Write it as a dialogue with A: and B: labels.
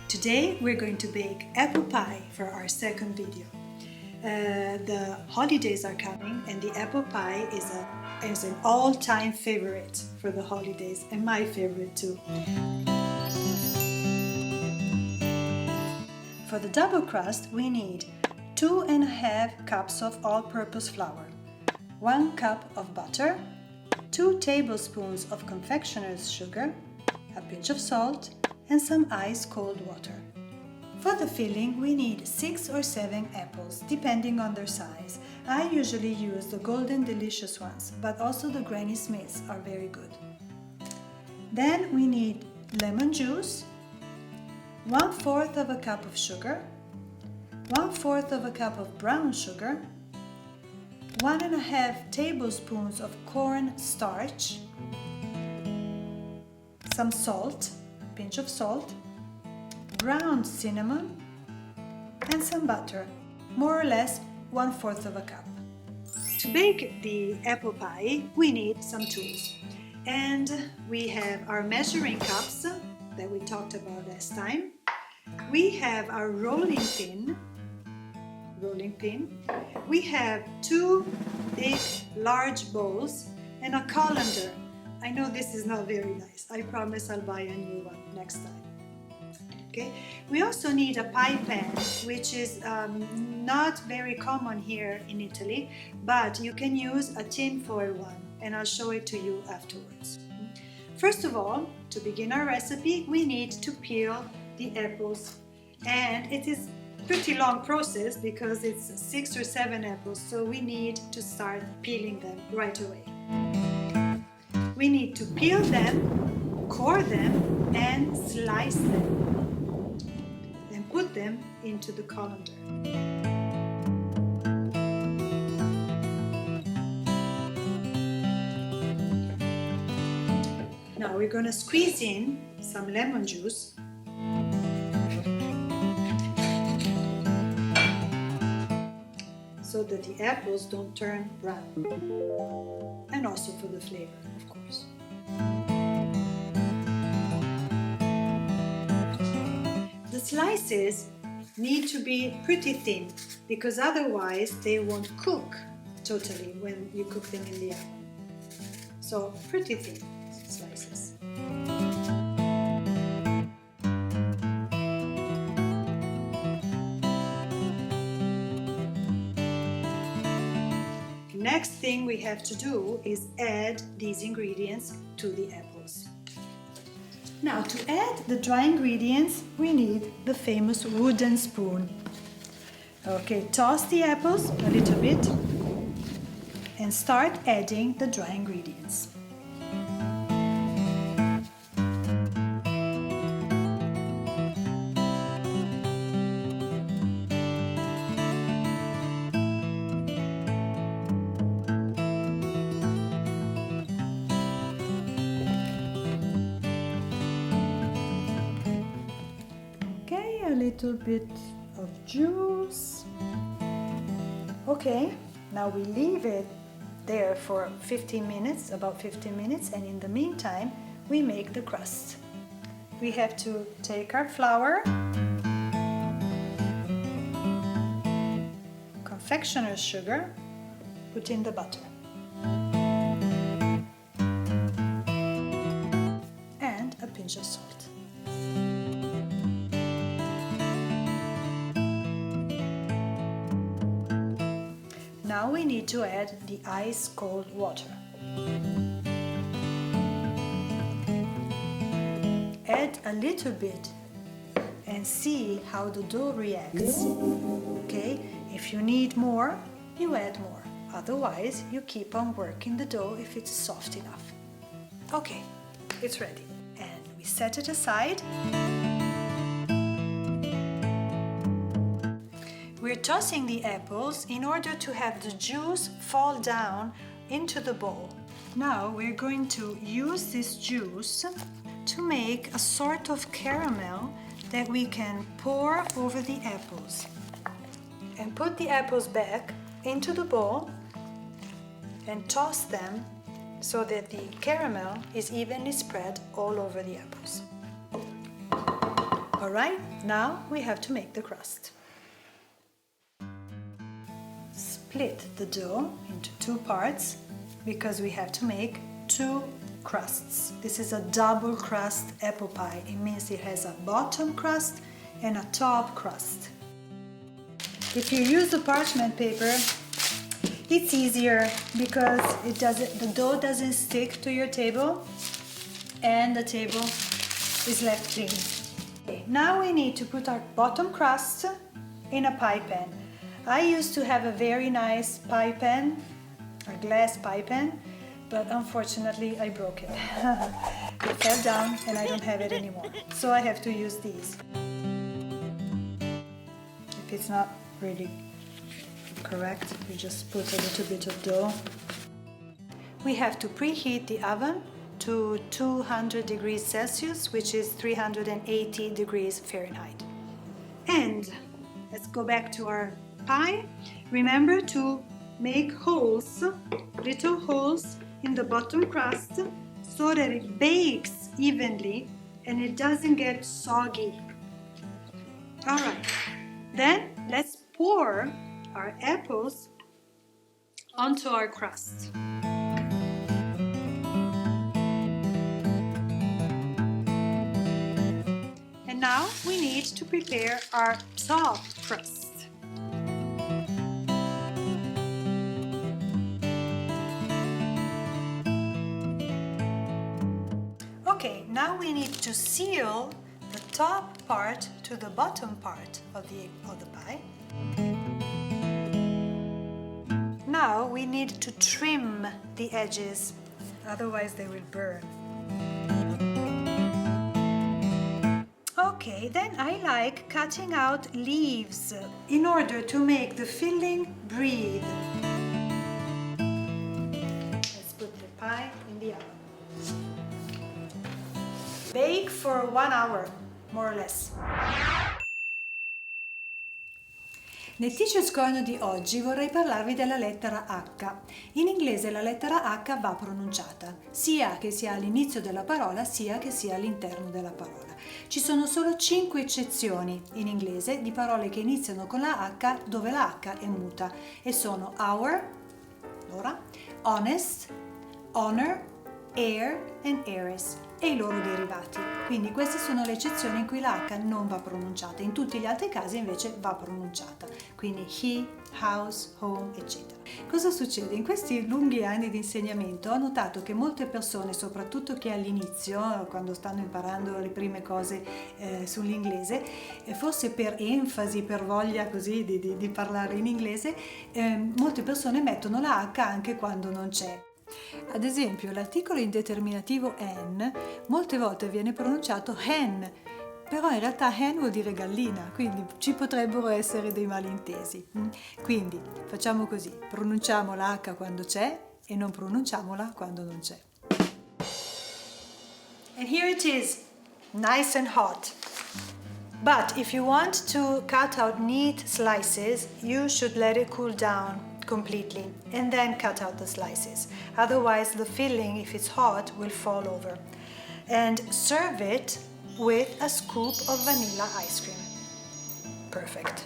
A: Today we're going to bake apple pie for our second video. The holidays are coming and the apple pie is an all-time favorite for the holidays and my favorite too. For the double crust we need 2.5 cups of all-purpose flour, 1 cup of butter, 2 tablespoons of confectioner's sugar, a pinch of salt, and some ice-cold water. For the filling, we need 6 or 7 apples, depending on their size. I usually use the golden delicious ones, but also the Granny Smiths are very good. Then we need lemon juice, 1/4 of a cup of sugar, 1/4 of a cup of brown sugar, 1.5 tablespoons of corn starch, some salt, pinch of salt, ground cinnamon, and some butter, more or less 1/4 of a cup. To bake the apple pie, we need some tools. And we have our measuring cups that we talked about last time. We have our rolling pin. We have 2 big, large bowls and a colander. I know this is not very nice. I promise I'll buy a new one next time. Okay. We also need a pie pan, which is not very common here in Italy, but you can use a tin foil one, and I'll show it to you afterwards. First of all, to begin our recipe, we need to peel the apples, and it is a pretty long process because it's 6 or 7 apples, so we need to start peeling them right away. We need to peel them, core them, and slice them, and put them into the colander. Now we're going to squeeze in some lemon juice. So that the apples don't turn brown. And also for the flavor, of course. The slices need to be pretty thin because otherwise they won't cook totally when you cook them in the oven. So pretty thin slices. Next thing we have to do is add these ingredients to the apples. Now to add the dry ingredients we need the famous wooden spoon. Okay, toss the apples a little bit and start adding the dry ingredients. A little bit of juice. Okay, now we leave it there for 15 minutes, about 15 minutes, and in the meantime we make the crust. We have to take our flour, confectioner's sugar, put in the butter, and a pinch of salt. Now we need to add the ice-cold water. Add a little bit and see how the dough reacts. Okay, if you need more, you add more. Otherwise, you keep on working the dough if it's soft enough. Okay, it's ready. And we set it aside. We're tossing the apples in order to have the juice fall down into the bowl. Now we're going to use this juice to make a sort of caramel that we can pour over the apples. And put the apples back into the bowl and toss them so that the caramel is evenly spread all over the apples. All right, now we have to make the crust. Split the dough into 2 parts because we have to make 2 crusts. This is a double crust apple pie. It means it has a bottom crust and a top crust. If you use the parchment paper, it's easier because the dough doesn't stick to your table and the table is left clean. Okay, now we need to put our bottom crust in a pie pan. I used to have a very nice pie pan, a glass pie pan, but unfortunately I broke it. It fell down and I don't have it anymore. So I have to use these. If it's not really correct, we just put a little bit of dough. We have to preheat the oven to 200 degrees Celsius, which is 380 degrees Fahrenheit. And let's go back to our pie. Remember to make holes, little holes in the bottom crust so that it bakes evenly and it doesn't get soggy. All right, then let's pour our apples onto our crust. And now we need to prepare our top crust. Okay, now we need to seal the top part to the bottom part of the pie. Now we need to trim the edges, otherwise they will burn. Okay, then I like cutting out leaves in order to make the filling breathe. Let's put the pie in the oven. Bake for 1 hour, more or less. Nel Teacher's Corner di oggi vorrei parlarvi della lettera H. In inglese la lettera H va pronunciata, sia che sia all'inizio della parola, sia che sia all'interno della parola. Ci sono solo 5 eccezioni in inglese di parole che iniziano con la H dove la H è muta e sono our, allora, honest, honor, heir and heiress e i loro derivati. Quindi queste sono le eccezioni in cui la H non va pronunciata, in tutti gli altri casi invece va pronunciata, quindi he, house, home, eccetera. Cosa succede? In questi lunghi anni di insegnamento ho notato che molte persone, soprattutto che all'inizio, quando stanno imparando le prime cose sull'inglese, forse per enfasi, per voglia così di parlare in inglese, molte persone mettono la H anche quando non c'è. Ad esempio, l'articolo indeterminativo an molte volte viene pronunciato hen, però in realtà hen vuol dire gallina, quindi ci potrebbero essere dei malintesi. Quindi facciamo così, pronunciamo la H quando c'è e non pronunciamola quando non c'è. And here it is, nice and hot. But if you want to cut out neat slices, you should let it cool down completely and then cut out the slices. Otherwise the filling, if it's hot, will fall over. And serve it with a scoop of vanilla ice cream. Perfect.